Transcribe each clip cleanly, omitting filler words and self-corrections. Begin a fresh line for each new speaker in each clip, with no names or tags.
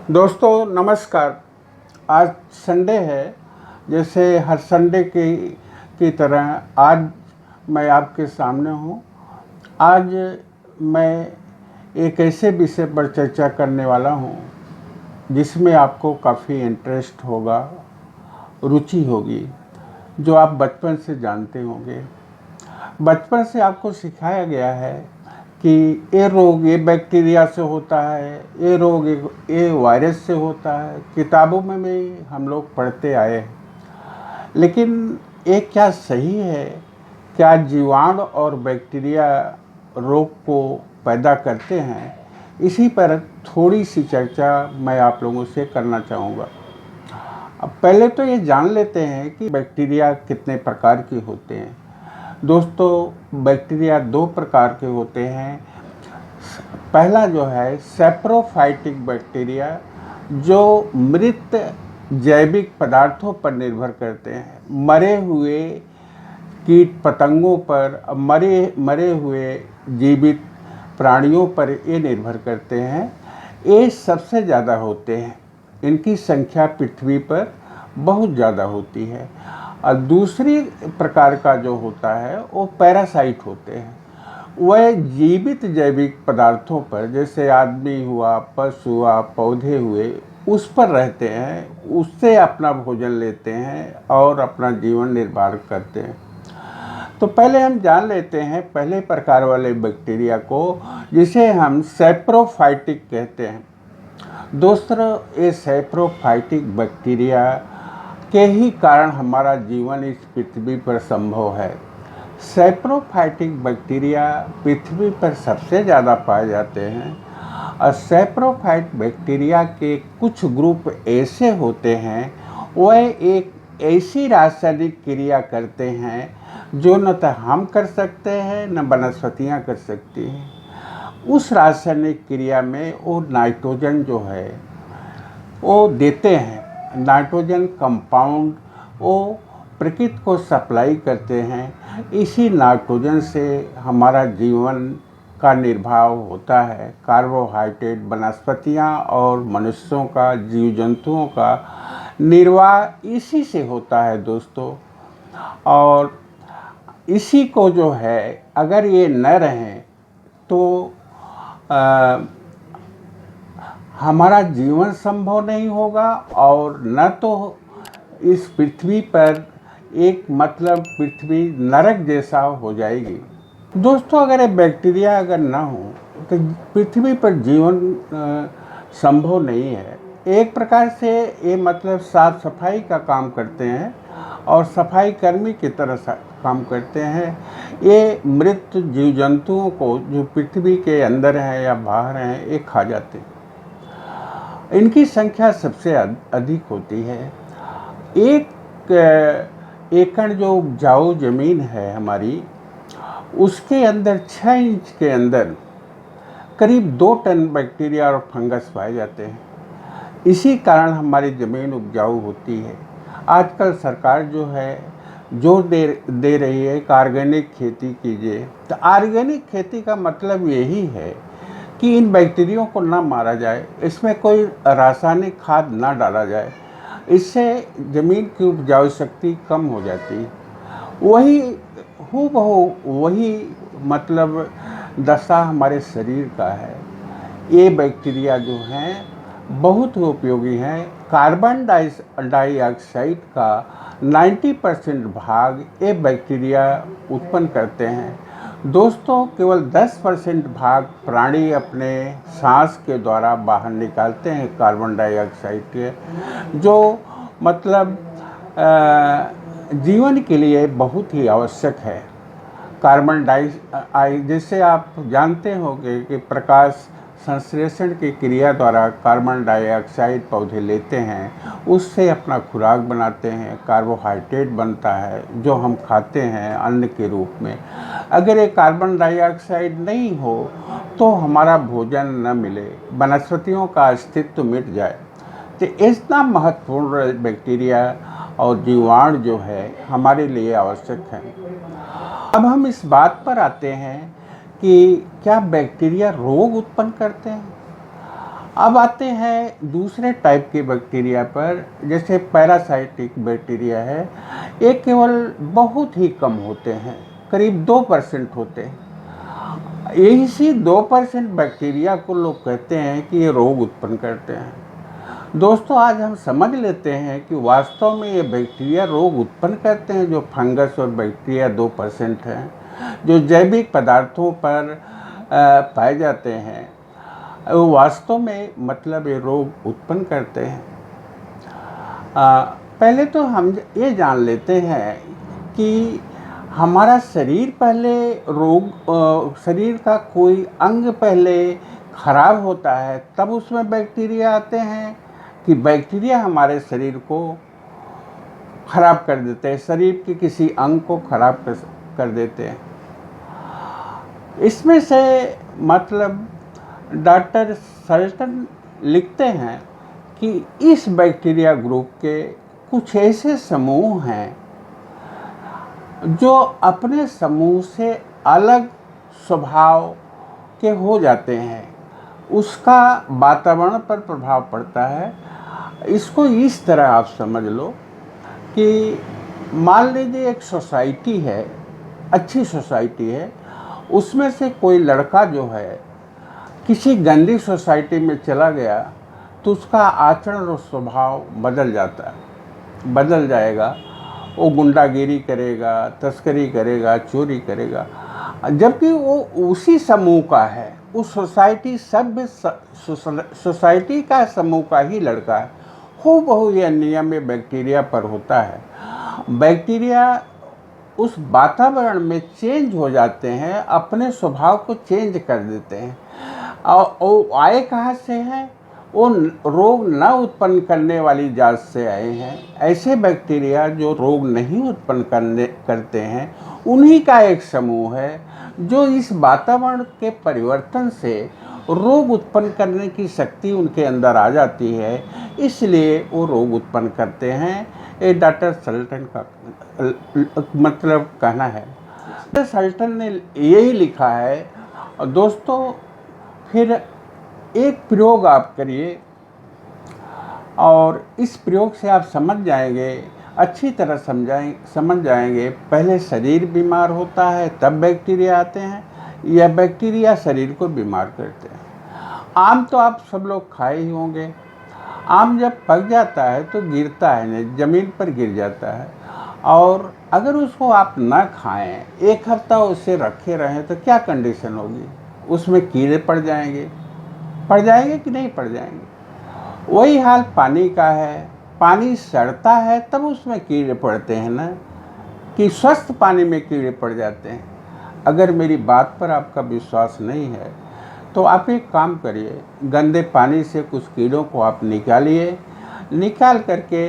दोस्तों नमस्कार। आज संडे है। जैसे हर संडे की तरह आज मैं आपके सामने हूँ। आज मैं एक ऐसे विषय पर चर्चा करने वाला हूँ जिसमें आपको काफ़ी इंटरेस्ट होगा, रुचि होगी, जो आप बचपन से जानते होंगे। बचपन से आपको सिखाया गया है कि ये रोग ये बैक्टीरिया से होता है, ये रोग ये वायरस से होता है। किताबों में भी हम लोग पढ़ते आए हैं। लेकिन ये क्या सही है? क्या जीवाणु और बैक्टीरिया रोग को पैदा करते हैं? इसी पर थोड़ी सी चर्चा मैं आप लोगों से करना चाहूँगा। अब पहले तो ये जान लेते हैं कि बैक्टीरिया कितने प्रकार के होते हैं। दोस्तों, बैक्टीरिया दो प्रकार के होते हैं। पहला जो है सैप्रोफाइटिक बैक्टीरिया, जो मृत जैविक पदार्थों पर निर्भर करते हैं, मरे हुए कीट पतंगों पर, मरे हुए जीवित प्राणियों पर ये निर्भर करते हैं। ये सबसे ज़्यादा होते हैं। इनकी संख्या पृथ्वी पर बहुत ज़्यादा होती है। और दूसरी प्रकार का जो होता है वो पैरासाइट होते हैं। वह जीवित जैविक पदार्थों पर, जैसे आदमी हुआ, पशु हुआ, पौधे हुए, उस पर रहते हैं, उससे अपना भोजन लेते हैं और अपना जीवन निर्वाह करते हैं। तो पहले हम जान लेते हैं पहले प्रकार वाले बैक्टीरिया को, जिसे हम सैप्रोफाइटिक कहते हैं। दोस्तों, ये सैप्रोफाइटिक बैक्टीरिया के ही कारण हमारा जीवन इस पृथ्वी पर संभव है। सैप्रोफाइटिक बैक्टीरिया पृथ्वी पर सबसे ज़्यादा पाए जाते हैं। और सैप्रोफाइट बैक्टीरिया के कुछ ग्रुप ऐसे होते हैं, वह एक ऐसी रासायनिक क्रिया करते हैं जो न तो हम कर सकते हैं न वनस्पतियाँ कर सकती हैं। उस रासायनिक क्रिया में वो नाइट्रोजन जो है वो देते हैं। नाइट्रोजन कंपाउंड वो प्रकृति को सप्लाई करते हैं। इसी नाइट्रोजन से हमारा जीवन का निर्वाह होता है। कार्बोहाइड्रेट वनस्पतियाँ और मनुष्यों का, जीव जंतुओं का निर्वाह इसी से होता है दोस्तों। और इसी को जो है, अगर ये न रहें तो हमारा जीवन संभव नहीं होगा, और न तो इस पृथ्वी पर एक पृथ्वी नरक जैसा हो जाएगी। दोस्तों, अगर ये बैक्टीरिया अगर ना हो तो पृथ्वी पर जीवन संभव नहीं है। एक प्रकार से ये साफ सफाई का काम करते हैं और सफाई कर्मी की तरह काम करते हैं। ये मृत जीव जंतुओं को जो पृथ्वी के अंदर हैं या बाहर हैं, ये खा जाते हैं। इनकी संख्या सबसे अधिक होती है। एक एकड़ जो उपजाऊ ज़मीन है हमारी, उसके अंदर 6 इंच के अंदर करीब 2 टन बैक्टीरिया और फंगस पाए जाते हैं। इसी कारण हमारी ज़मीन उपजाऊ होती है। आजकल सरकार जो है जोर दे रही है कि ऑर्गेनिक खेती कीजिए। तो ऑर्गेनिक खेती का मतलब यही है कि इन बैक्टीरियों को ना मारा जाए, इसमें कोई रासायनिक खाद ना डाला जाए। इससे ज़मीन की उपजाऊ शक्ति कम हो जाती है। वही वही दशा हमारे शरीर का है। ये बैक्टीरिया जो हैं बहुत उपयोगी हैं। कार्बन डाइऑक्साइड का 90% भाग ये बैक्टीरिया उत्पन्न करते हैं। दोस्तों, केवल 10% भाग प्राणी अपने सांस के द्वारा बाहर निकालते हैं कार्बन डाइऑक्साइड के, जो जीवन के लिए बहुत ही आवश्यक है। कार्बन डाइऑक्साइड, जैसे आप जानते होंगे कि प्रकाश संश्लेषण की क्रिया द्वारा कार्बन डाइऑक्साइड पौधे लेते हैं, उससे अपना खुराक बनाते हैं, कार्बोहाइड्रेट बनता है जो हम खाते हैं अन्न के रूप में। अगर ये कार्बन डाइऑक्साइड नहीं हो तो हमारा भोजन न मिले, वनस्पतियों का अस्तित्व मिट जाए। तो इतना महत्वपूर्ण बैक्टीरिया और जीवाणु जो है हमारे लिए आवश्यक है। अब हम इस बात पर आते हैं कि क्या बैक्टीरिया रोग उत्पन्न करते हैं? अब आते हैं दूसरे टाइप के बैक्टीरिया पर, जैसे पैरासाइटिक बैक्टीरिया है। ये केवल बहुत ही कम होते हैं, करीब 2% होते हैं। इसी 2% बैक्टीरिया को लोग कहते हैं कि ये रोग उत्पन्न करते हैं। दोस्तों, आज हम समझ लेते हैं कि वास्तव में ये बैक्टीरिया रोग उत्पन्न करते हैं। जो फंगस और बैक्टीरिया 2% हैं, जो जैविक पदार्थों पर पाए जाते हैं, वो वास्तव में मतलब ये रोग उत्पन्न करते हैं। पहले तो हम ये जान लेते हैं कि हमारा शरीर पहले शरीर का कोई अंग पहले खराब होता है तब उसमें बैक्टीरिया आते हैं, कि बैक्टीरिया हमारे शरीर को खराब कर देते हैं, शरीर के किसी अंग को खराब कर देते हैं। इसमें से मतलब डॉक्टर सल्टन लिखते हैं कि इस बैक्टीरिया ग्रुप के कुछ ऐसे समूह हैं जो अपने समूह से अलग स्वभाव के हो जाते हैं, उसका वातावरण पर प्रभाव पड़ता है। इसको इस तरह आप समझ लो कि मान लीजिए एक सोसाइटी है, अच्छी सोसाइटी है, उसमें से कोई लड़का जो है किसी गंदी सोसाइटी में चला गया तो उसका आचरण और स्वभाव बदल जाएगा। वो गुंडागिरी करेगा, तस्करी करेगा, चोरी करेगा, जबकि वो उसी समूह का है, उस सोसाइटी का समूह का ही लड़का है। हूबहू यह नियम में बैक्टीरिया पर होता है। बैक्टीरिया उस वातावरण में चेंज हो जाते हैं, अपने स्वभाव को चेंज कर देते हैं। और आए कहाँ से हैं? वो रोग न उत्पन्न करने वाली जात से आए हैं। ऐसे बैक्टीरिया जो रोग नहीं उत्पन्न करते हैं, उन्हीं का एक समूह है जो इस वातावरण के परिवर्तन से रोग उत्पन्न करने की शक्ति उनके अंदर आ जाती है, इसलिए वो रोग उत्पन्न करते हैं। ये डॉक्टर सल्टन का मतलब कहना है। डॉक्टर सल्टन ने यही लिखा है। दोस्तों, फिर एक प्रयोग आप करिए और इस प्रयोग से आप समझ जाएंगे, अच्छी तरह समझ जाएंगे। पहले शरीर बीमार होता है तब बैक्टीरिया आते हैं, या बैक्टीरिया शरीर को बीमार करते हैं। आम तो आप सब लोग खाए ही होंगे। आम जब पक जाता है तो गिरता है, नहीं ज़मीन पर गिर जाता है, और अगर उसको आप ना खाएं, एक हफ्ता उसे रखे रहें तो क्या कंडीशन होगी? उसमें कीड़े पड़ जाएंगे कि नहीं पड़ जाएंगे? वही हाल पानी का है। पानी सड़ता है तब उसमें कीड़े पड़ते हैं ना, कि स्वस्थ पानी में कीड़े पड़ जाते हैं। अगर मेरी बात पर आपका विश्वास नहीं है तो आप एक काम करिए, गंदे पानी से कुछ कीड़ों को आप निकाल करके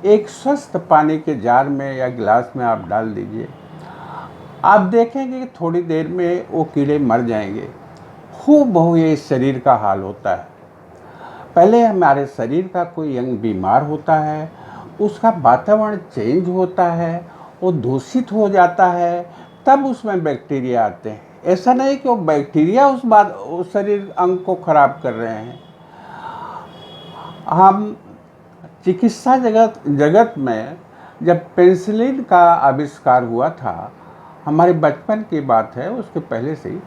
एक स्वस्थ पानी के जार में या गिलास में आप डाल दीजिए। आप देखेंगे कि थोड़ी देर में वो कीड़े मर जाएंगे। हूबहू ये शरीर का हाल होता है। पहले हमारे शरीर का कोई अंग बीमार होता है, उसका वातावरण चेंज होता है, वो दूषित हो जाता है, तब उसमें बैक्टीरिया आते हैं। ऐसा नहीं कि वो बैक्टीरिया उस शरीर अंग को खराब कर रहे हैं। हम चिकित्सा जगत में जब पेनिसिलिन का आविष्कार हुआ था, हमारे बचपन की बात है, उसके पहले से ही,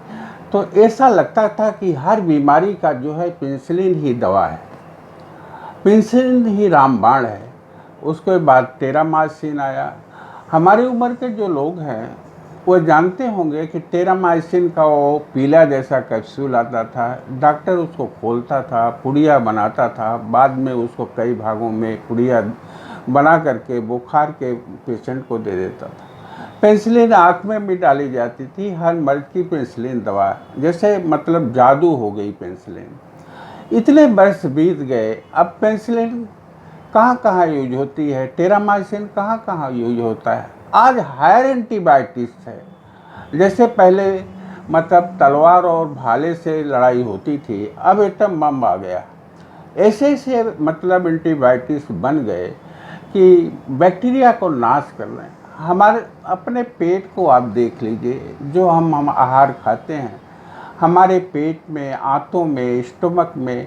तो ऐसा लगता था कि हर बीमारी का जो है पेनिसिलिन ही दवा है, पेनिसिलिन ही रामबाण है। उसके बाद टेरामाइसिन आया। हमारी उम्र के जो लोग हैं वो जानते होंगे कि टेरामाइसिन का वो पीला जैसा कैप्सूल आता था। डॉक्टर उसको खोलता था, पुड़िया बनाता था, बाद में उसको कई भागों में पुड़िया बना करके बुखार के पेशेंट को दे देता था। पेनिसिलिन आँख में भी डाली जाती थी। हर मर्ज की पेनिसिलिन दवा, जैसे मतलब जादू हो गई पेनिसिलिन। इतने वर्ष बीत गए, अब पेनिसिलिन कहाँ कहाँ यूज होती है, टेरामाइसिन कहाँ कहाँ यूज होता है। आज हायर एंटीबायोटिक्स है। जैसे पहले मतलब तलवार और भाले से लड़ाई होती थी, अब एटम बम आ गया। ऐसे से मतलब एंटीबायोटिक्स बन गए कि बैक्टीरिया को नाश कर रहे हैं। हमारे अपने पेट को आप देख लीजिए, जो हम आहार खाते हैं, हमारे पेट में, आंतों में, स्टमक में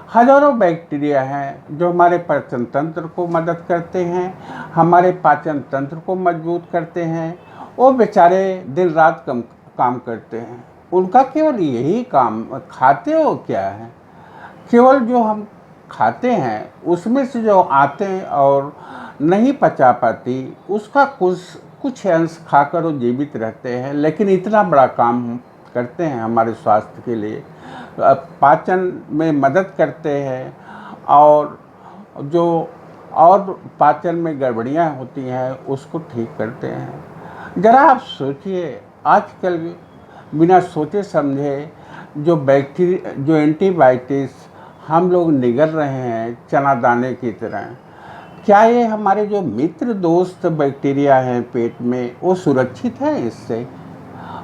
हजारों बैक्टीरिया हैं जो हमारे पाचन तंत्र को मदद करते हैं, हमारे पाचन तंत्र को मजबूत करते हैं। वो बेचारे दिन रात काम करते हैं, उनका केवल यही काम, खाते हो क्या है, केवल जो हम खाते हैं उसमें से जो आते हैं और नहीं पचा पाती उसका कुछ अंश खाकर वो जीवित रहते हैं, लेकिन इतना बड़ा काम करते हैं हमारे स्वास्थ्य के लिए। पाचन में मदद करते हैं और जो और पाचन में गड़बड़ियाँ होती हैं उसको ठीक करते हैं। ज़रा आप सोचिए, आजकल बिना सोचे समझे जो एंटीबायोटिक्स हम लोग निगल रहे हैं चना दाने की तरह, क्या ये हमारे जो मित्र दोस्त बैक्टीरिया हैं पेट में वो सुरक्षित है इससे?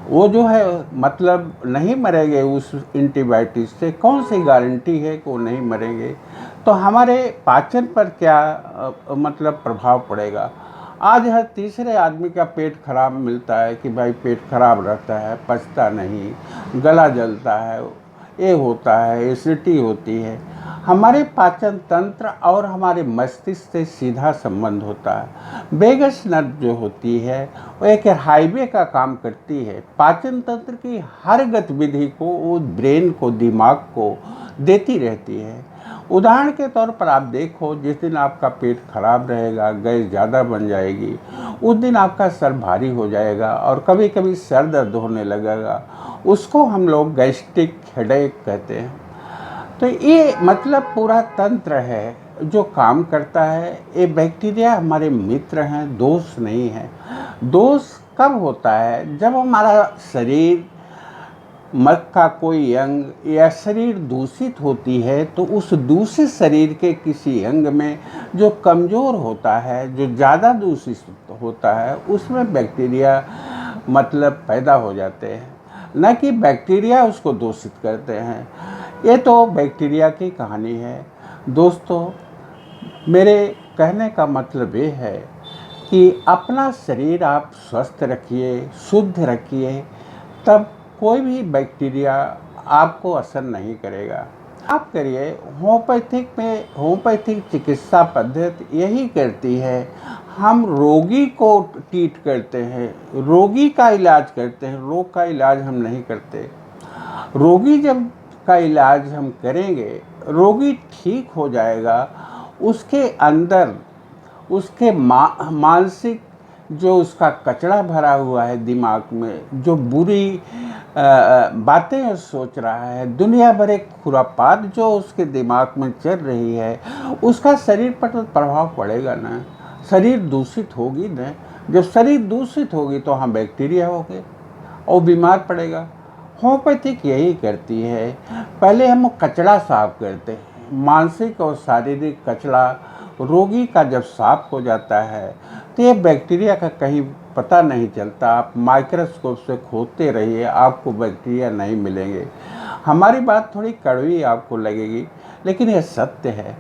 वो जो है मतलब नहीं मरेंगे उस एंटीबायोटिक से? कौन सी गारंटी है कि वो नहीं मरेंगे? तो हमारे पाचन पर क्या मतलब प्रभाव पड़ेगा? आज हर तीसरे आदमी का पेट खराब मिलता है कि भाई पेट खराब रहता है, पचता नहीं, गला जलता है, ये होता है, एसिडिटी होती है। हमारे पाचन तंत्र और हमारे मस्तिष्क से सीधा संबंध होता है। वेगस नर्व जो होती है वो एक हाईवे का काम करती है, पाचन तंत्र की हर गतिविधि को, वो ब्रेन को, दिमाग को देती रहती है। उदाहरण के तौर पर आप देखो, जिस दिन आपका पेट खराब रहेगा, गैस ज़्यादा बन जाएगी, उस दिन आपका सर भारी हो जाएगा और कभी कभी सर दर्द होने लगेगा। उसको हम लोग गैस्ट्रिक हेडेक कहते हैं। तो ये मतलब पूरा तंत्र है जो काम करता है। ये बैक्टीरिया हमारे मित्र हैं, दोस्त नहीं है। दोस्त कब होता है? जब हमारा शरीर, मत का कोई अंग या शरीर दूषित होती है तो उस दूषित शरीर के किसी अंग में जो कमज़ोर होता है, जो ज़्यादा दूषित होता है, उसमें बैक्टीरिया मतलब पैदा हो जाते हैं, न कि बैक्टीरिया उसको दूषित करते हैं। ये तो बैक्टीरिया की कहानी है। दोस्तों, मेरे कहने का मतलब ये है कि अपना शरीर आप स्वस्थ रखिए, शुद्ध रखिए, तब कोई भी बैक्टीरिया आपको असर नहीं करेगा। आप करिए, होम्योपैथिक चिकित्सा पद्धति यही करती है। हम रोगी को ट्रीट करते हैं, रोगी का इलाज करते हैं, रोग का इलाज हम नहीं करते। रोगी जब का इलाज हम करेंगे, रोगी ठीक हो जाएगा, उसके अंदर उसके मानसिक जो उसका कचरा भरा हुआ है दिमाग में, जो बुरी बातें सोच रहा है, दुनिया भर एक खुरापात जो उसके दिमाग में चल रही है, उसका शरीर पर तो प्रभाव पड़ेगा ना। शरीर दूषित होगी ना, जब शरीर दूषित होगी तो हम बैक्टीरिया हो गए और बीमार पड़ेगा। होम्योपैथिक यही करती है, पहले हम कचरा साफ करते हैं, मानसिक और शारीरिक कचरा रोगी का जब साफ हो जाता है तो ये बैक्टीरिया का कहीं पता नहीं चलता। आप माइक्रोस्कोप से खोदते रहिए, आपको बैक्टीरिया नहीं मिलेंगे। हमारी बात थोड़ी कड़वी आपको लगेगी, लेकिन यह सत्य है।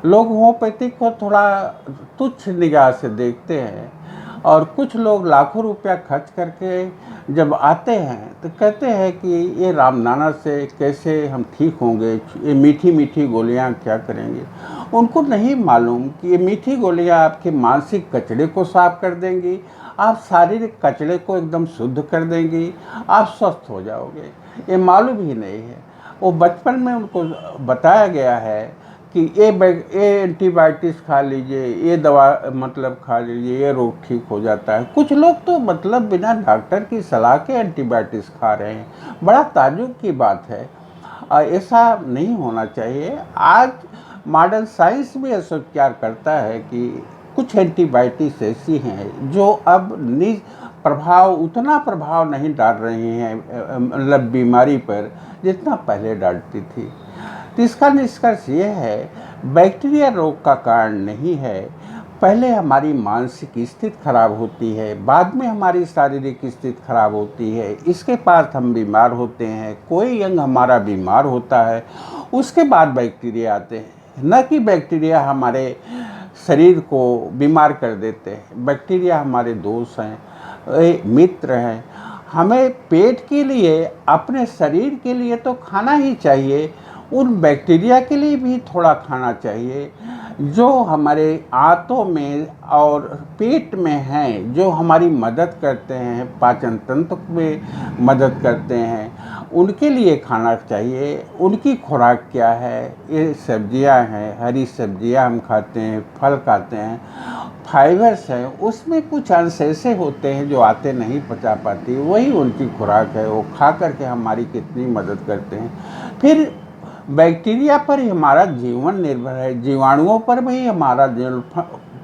लोग होम्योपैथिक को थोड़ा तुच्छ निगाह से देखते हैं और कुछ लोग लाखों रुपया खर्च करके जब आते हैं तो कहते हैं कि ये रामदाना से कैसे हम ठीक होंगे, ये मीठी मीठी गोलियां क्या करेंगे। उनको नहीं मालूम कि ये मीठी गोलियां आपके मानसिक कचरे को साफ कर देंगी, आप शारीरिक कचरे को एकदम शुद्ध कर देंगी, आप स्वस्थ हो जाओगे। ये मालूम ही नहीं है। वो बचपन में उनको बताया गया है कि ये एंटीबायोटिक्स खा लीजिए, ये दवा मतलब खा लीजिए, ये रोग ठीक हो जाता है। कुछ लोग तो मतलब बिना डॉक्टर की सलाह के एंटीबायोटिक्स खा रहे हैं। बड़ा ताज्जुब की बात है, ऐसा नहीं होना चाहिए। आज मॉडर्न साइंस भी यह स्वीकार करता है कि कुछ एंटीबायोटिक्स ऐसी हैं जो अब उतना प्रभाव नहीं डाल रही हैं मतलब बीमारी पर, जितना पहले डालती थी। तो इसका निष्कर्ष ये है, बैक्टीरिया रोग का कारण नहीं है। पहले हमारी मानसिक स्थिति खराब होती है, बाद में हमारी शारीरिक स्थिति खराब होती है, इसके बाद हम बीमार होते हैं। कोई अंग हमारा बीमार होता है, उसके बाद बैक्टीरिया आते हैं, न कि बैक्टीरिया हमारे शरीर को बीमार कर देते हैं। बैक्टीरिया हमारे दोस्त हैं, मित्र हैं। हमें पेट के लिए, अपने शरीर के लिए तो खाना ही चाहिए, उन बैक्टीरिया के लिए भी थोड़ा खाना चाहिए जो हमारे आंतों में और पेट में हैं, जो हमारी मदद करते हैं, पाचन तंत्र में मदद करते हैं, उनके लिए खाना चाहिए। उनकी खुराक क्या है? ये सब्जियां हैं, हरी सब्जियां हम खाते हैं, फल खाते हैं, फाइबर्स हैं, उसमें कुछ अंश ऐसे होते हैं जो आते नहीं पचा पाती, वही उनकी खुराक है। वो खा करके हमारी कितनी मदद करते हैं। फिर बैक्टीरिया पर ही हमारा जीवन निर्भर है, जीवाणुओं पर भी हमारा जीवन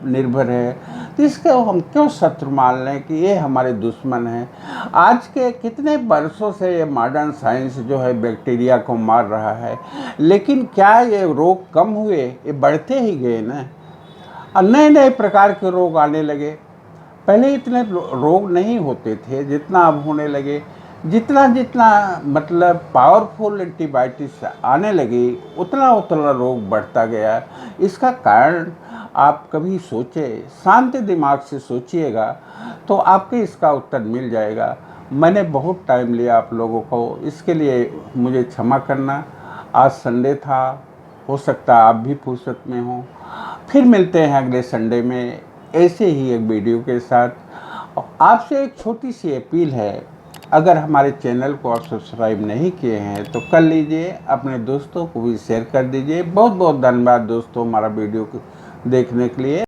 निर्भर है। तो इसको हम क्यों शत्रु मान लें कि ये हमारे दुश्मन हैं? आज के कितने वर्षों से ये मॉडर्न साइंस जो है बैक्टीरिया को मार रहा है, लेकिन क्या ये रोग कम हुए? ये बढ़ते ही गए ना। और नए नए प्रकार के रोग आने लगे। पहले इतने रोग नहीं होते थे जितना अब होने लगे। जितना जितना मतलब पावरफुल एंटीबायोटिक्स आने लगी, उतना उतना रोग बढ़ता गया। इसका कारण आप कभी सोचे, शांत दिमाग से सोचिएगा तो आपको इसका उत्तर मिल जाएगा। मैंने बहुत टाइम लिया आप लोगों को, इसके लिए मुझे क्षमा करना। आज संडे था, हो सकता है आप भी फुर्सत में हो। फिर मिलते हैं अगले संडे में ऐसे ही एक वीडियो के साथ। आपसे एक छोटी सी अपील है, अगर हमारे चैनल को आप सब्सक्राइब नहीं किए हैं तो कर लीजिए, अपने दोस्तों को भी शेयर कर दीजिए। बहुत बहुत धन्यवाद दोस्तों हमारा वीडियो देखने के लिए।